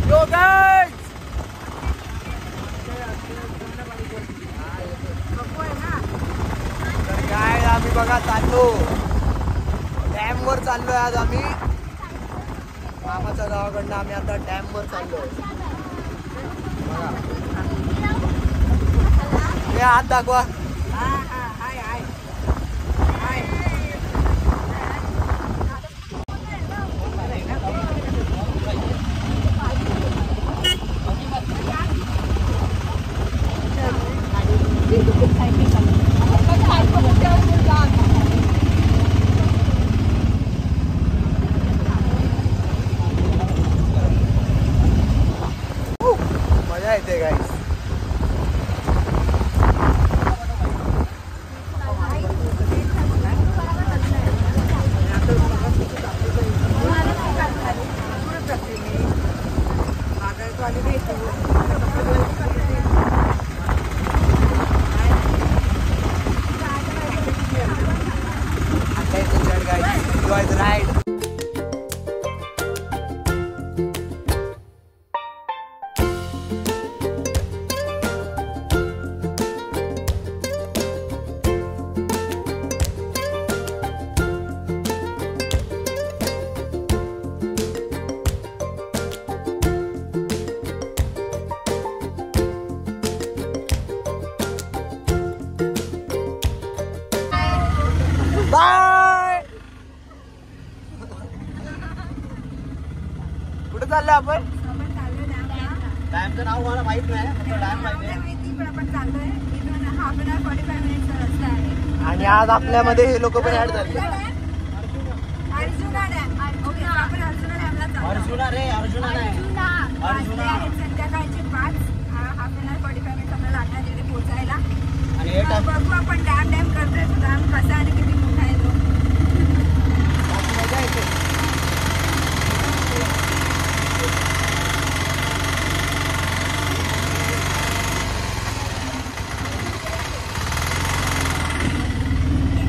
Yo guys तर काय आम्ही बघा चाललो डॅम वर चाललोय आज आम्ही मामाच्या गावाकडनं आम्ही आता डॅम वर चाललोय हे हात दाखवा मजा येते गाईस enjoy the ride. Bye. कुठे चाललो आपण? डॅमचं नाव मला माहित नाही डॅम माहिती पण आपण चाललोय हाफ एन आवर 45 मिनिटचा रस्ता आहे आणि आज आपल्यामध्ये हे लोक पण ऍड झाले अर्जुना डॅम ओके आपण अर्जुना डॅमला चाललो अर्जुना रे अर्जुना नाही अर्जुना संध्याकाळचे 5 हाफ एन आवर 45 मिनिट आपल्याला लागणार तिथे पोहोचायला आणि बघू आपण डॅम करतोय डॅम कसा आणि किती मोठा आहे तो मजा येते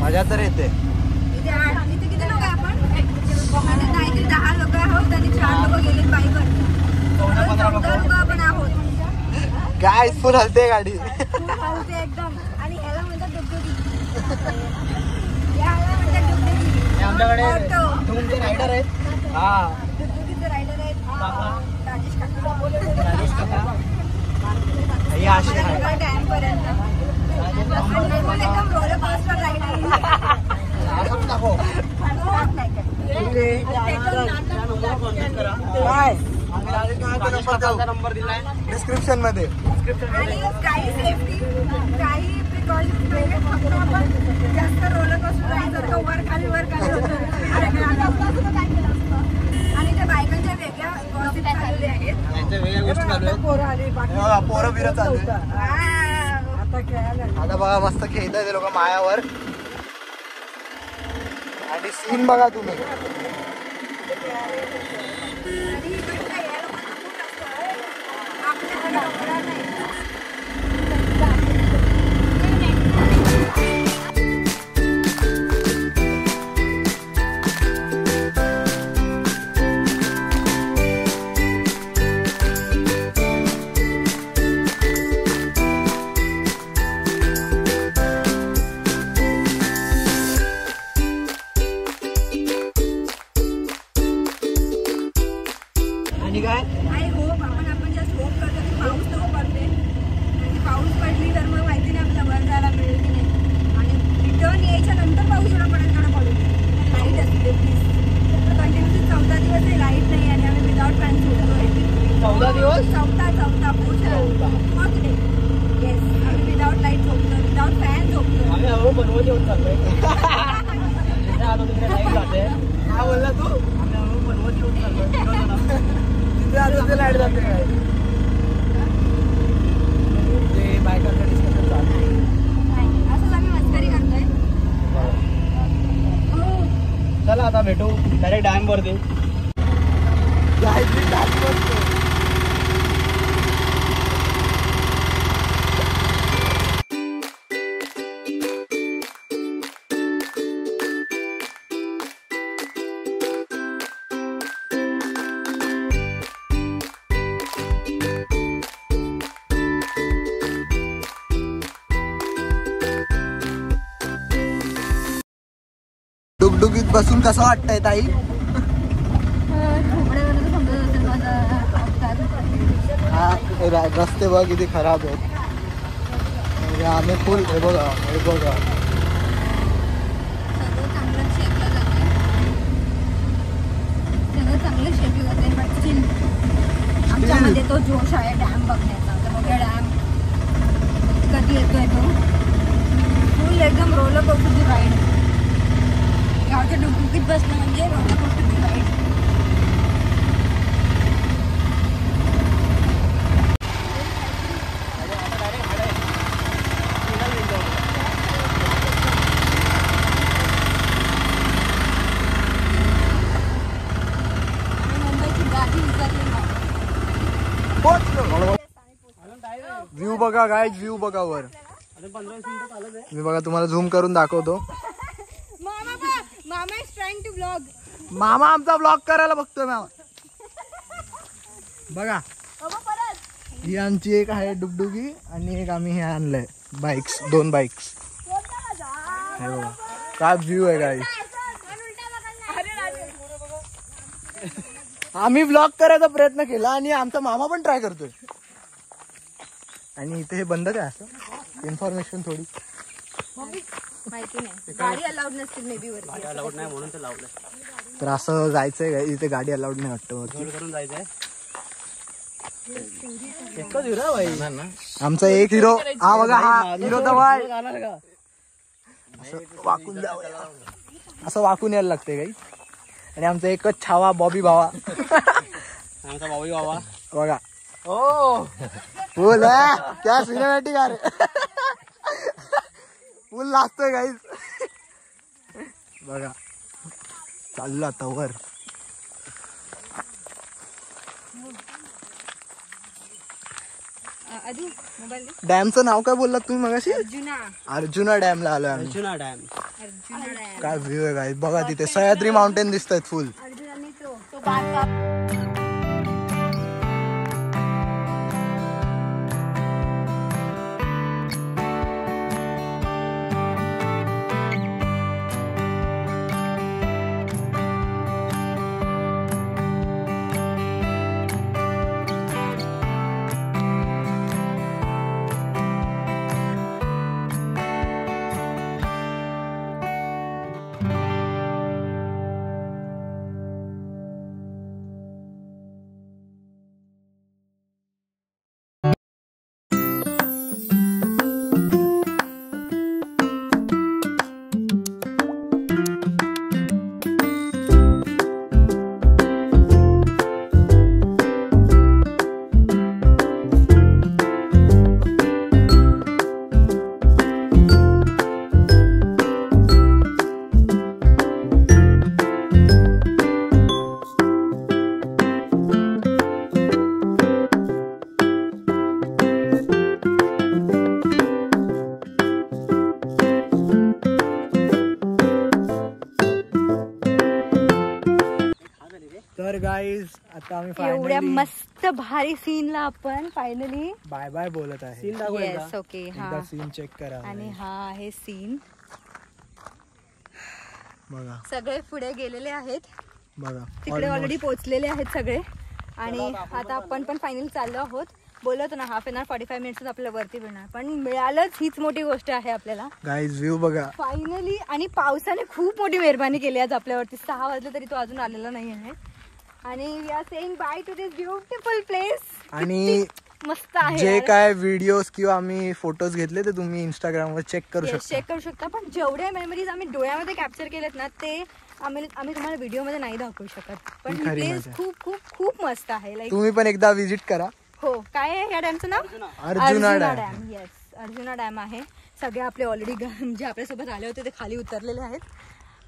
मजा तर येते इथे किती लोक आहे आपण काहीतरी 10 लोक आहोत आणि 4 लोक गेलेत बाईकवर 14 लोक आपण आहोत काय फुल हलते गाडी हलते एकदम आणि याला म्हणतात डुगडुगी याला म्हणतात डुगडुगी आमच्याकडे तुमचे रायडर आहेत हा डुगडुगीचे रायडर आहेत राजेश काका हे असे डॅम पर्यंत एकदम रोलर कोस्टर राईड आहे नंबर दिलाय डिस्क्रिप्शन मध्ये काही सेफ्टी काही प्रिकॉशन्स पाहिजे फक्त आपण जास्त रोलर कोस्टर राईड करतो वर खाली होतो आणि त्या बायकांच्या वेगळ्या गॉसिप चाललेल्या आहेत वेगळ्या गोष्टी चालू आहेत पोरं बिरं चालू आहेत आता बघा मस्त खेळताय ते लोक मायावर आणि सीन बघा तुम्ही काय आय होप आपण जस्ट होप करतो की पाऊस नको पडते आणि पाऊस पडली तर मग माहिती नाही आपल्याला वर जायला मिळेल की नाही आणि रिटर्न यायच्या नंतर पाऊस एवढा पडेल तेवढा पडू लाईट असते प्लीज कंटिन्युअसली 14 दिवस लाईट नाही आणि आम्ही विदाउट फॅन झोपतोय 14 दिवस चौथा पोहोचला येस आम्ही विदाउट लाईट झोपतो विदाउट फॅन झोपतो आम्ही हळू बनवत येऊन चाललोय काय बोलला तू आम्ही हळू बनवत येऊन चाललोय लाईट जाते काय बायकांचा डिस्कशन चालू असंच आम्ही मस्करी करतोय चला आता भेटू डायरेक्ट डॅम वरती बसून कसं वाटतंय ताई? हा रस्ते बघ किती खराब आहेत. आम्ही फुल हे बघा हे बघा चांगलं शेड्यूल होते. बट स्टील आमच्यामध्ये तो जोश आहे डॅम बघण्याचा. तर बघा डॅम कधी येतोय तो. फुल एकदम रोलर कोस्टरची राईड. गावच्या डुकडुकीत बसणं म्हणजे रोलर कोस्टरची राईड. व्ह्यू बघा गाईज, व्ह्यू बघा वर. मी बघा तुम्हाला झूम करून दाखवतो. मामा इज ट्राइंग टू ब्लॉग. मामा आमचा ब्लॉग करायला बघतोय मामा. बघा ही आमची एक आहे डुगडुगी आणि एक आम्ही हे आणलंय बाईक्स, 2 बाईक्स. हे बघा काय व्ह्यू आहे गाईज. आम्ही ब्लॉग करायचा प्रयत्न केला आणि आमचा मामा पण ट्राय करतोय. आणि इथे हे बंद काय असं इन्फॉर्मेशन थोडी माहिती नाही. गाडी अलाउड नसतील मे बी वरती. अलाउड नाही म्हणून ते लावलं. तर असं जायचंय का इथे गाडी अलाउड नाही वाटतं. करून जायचंय. आमचा एक हिरो हा बघा, हा हिरो जवळ असं वाकून जाऊया. असं वाकून यायला लागतंय काही. आणि आमचा एकच छावा बॉबी भावा. आमचा बॉबी बाबा बघा ओ फुल क्या सिनेमॅटिक अरे. फुल लागतोय गाईज. बघा चाललो आता वर. डॅमचं नाव काय बोललात तुम्ही मगाशी? अर्जुना डॅमला आलोय आम्ही. अर्जुना डॅम. काय व्ह्यू आहे गाईज. बघा तिथे सह्याद्री माउंटेन दिसत आहेत फुल. तर गाईज आता आम्ही एवढ्या मस्त भारी सीनला आपण फायनली बाय बाय बोलत आहे. सीन दाखव एकदा. ओके एकदा सीन चेक करा. आणि हा आहे सीन. बघा सगळे पुढे गेलेले आहेत. बघा तिकडे ऑलरेडी पोहोचलेले आहेत सगळे. आणि आता आपण पण फायनली चाललो आहोत. बोलत ना हाफ एन आवर 45 मिनिट्स आपल्याला वरती मिळणार. पण मिळालंच हीच मोठी गोष्ट आहे आपल्याला. गाईज व्ह्यू बघा फायनली. आणि पावसाने खूप मोठी मेहरबानी केली आज आपल्यावरती. 6 वाजले तरी तो अजून आलेला नाही आहे. आणि we are saying bye to this beautiful place. आणि मस्त आहे. जे काय व्हिडिओज किंवा आम्ही फोटोज घेतले ते तुम्ही इंस्टाग्रामवर चेक करू शकता. पण जेवढ्या मेमरीज आम्ही डोळ्यामध्ये कॅप्चर केलेत ना ते आम्ही तुम्हाला व्हिडिओ मध्ये नाही दाखवू शकत. पण ही प्लेस खूप खूप खूप मस्त आहे. लाईक तुम्ही पण एकदा विजिट करा. हो. काय आहे या डॅमचं नाव? अर्जुना डॅम. येस अर्जुना डॅम आहे. सगळे आपले ऑलरेडी जे आपल्यासोबत आले होते ते खाली उतरलेले आहेत.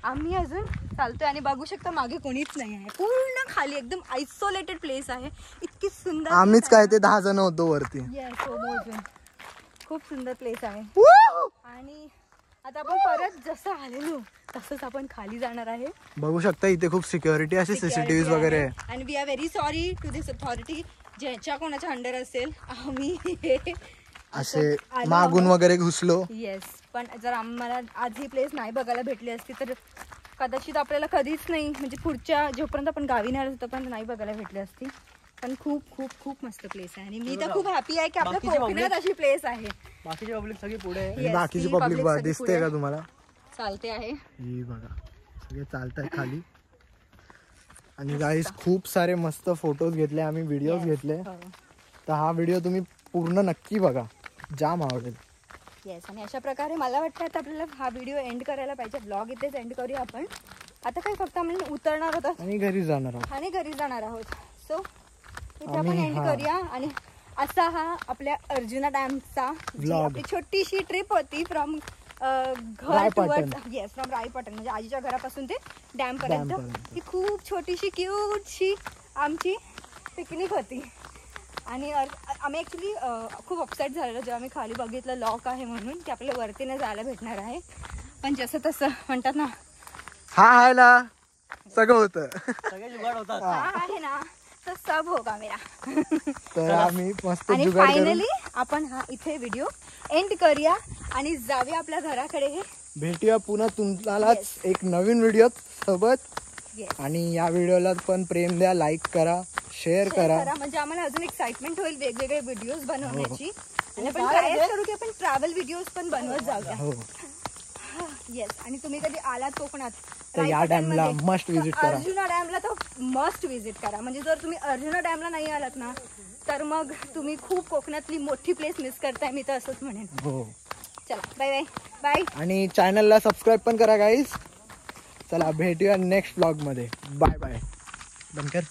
आम्ही अजून चालतोय आणि बघू शकता मागे कोणीच नाही आहे. पूर्ण खाली एकदम आयसोलेटेड प्लेस आहे. इतकी सुंदर. आम्हीच काय ते 10 जण होतो वरती. येस हो मोजून. खूप सुंदर प्लेस आहे. आणि आता आपण परत जसं आलेलो तसंच आपण खाली जाणार आहे. बघू शकता इथे खूप सिक्युरिटी असे सीसीटीव्ही वगैरे आहे. आणि we are very sorry to this authority. ज्याच्या कोणाच्या अंडर असेल आम्ही असे मागून वगैरे घुसलो. येस. पण जर आम्हाला आज ही प्लेस नाही बघायला भेटली असती तर कदाचित आपल्याला कधीच नाही म्हणजे पुढच्या जोपर्यंत आपण गावी नाही आलो तोपर्यंत नाही बघायला भेटली असती. पण खूप खूप खूप मस्त प्लेस आहे आणि मी तर खूप हॅपी आहे की आपल्या बाकीचे कोकणात अशी प्लेस आहे. बाकीची पब्लिक सगळी पुढे आहे. आणि Yes, बाकीची ती पब्लिक public दिसते सगळी का पुढे तुम्हाला? चालते आहे. ही बघा सगळे चालताय खाली. आणि गाईस खूप सारे मस्त फोटोज घेतले आम्ही, व्हिडिओज घेतले. हो. तर हा व्हिडिओ तुम्ही पूर्ण नक्की बघा, जाम आवडेल. येस आणि अशा प्रकारे मला वाटतं आता आपल्याला हा व्हिडिओ एंड करायला पाहिजे. ब्लॉग इथेच एंड करूया आपण. आता काय फक्त आपण उतरणार होतो आणि घरी जाणार आहोत. आणि घरी जाणार आहोत. सो इथे आम्ही आपण एंड हा. करूया. आणि असा हा आपल्या अर्जुना डॅमचा Vlog. आपली छोटीशी ट्रिप होती फ्रॉम घर रायपाटण. टुवर्ड्स येस फ्रॉम रायपाटण म्हणजे आजीच्या घरापासून ते डॅम पर्यंत. पर्यंत. ही खूप छोटीशी क्यूटशी आमची पिकनिक होती. आणि आम्ही ॲक्च्युली खूप अपसेट झालेलो जेव्हा आम्ही खाली बघितलं लॉक आहे म्हणून की आपल्याला वरती नाही जायला भेटणार आहे. पण जसं तसं म्हणतात ना, हा आहे ना सगळं होतं. सगळे जुगाड होतात. हा आहे ना तर सब होगा मेरा. तर आम्ही मस्त आणि जुगाड करून फायनली आपण हा इथे व्हिडिओ एंड करूया आणि जाऊया आपल्या घराकडे. भेटूया पुन्हा तुम्हालाच एक नवीन व्हिडिओ सोबत. Yes. आणि या व्हिडिओला पण प्रेम द्या, लाईक करा, शेअर करा. म्हणजे आम्हाला अजून एक्साइटमेंट होईल वेगवेगळे व्हिडिओज बनवण्याची. आणि आपण काय ट्राय करू की आपण ट्रॅव्हल व्हिडिओज पण बनवत जाऊया. हो येस आणि तुम्ही कधी आलात कोकणात तर या डॅमला रायपाटणमध्ये, मस्ट विजिट तर करा. अर्जुना डॅमला तर मस्ट विजिट करा. म्हणजे जर तुम्ही अर्जुना डॅमला नाही आलात ना तर मग तुम्ही खूप कोकणातली मोठी प्लेस मिस करताय. मी तर असंच म्हणेन. हो चला बाय बाय बाय. आणि चॅनलला सबस्क्राईब पण करा गाईज. चला भेटूया नेक्स्ट ब्लॉग मध्ये. Bye bye. बंद कर.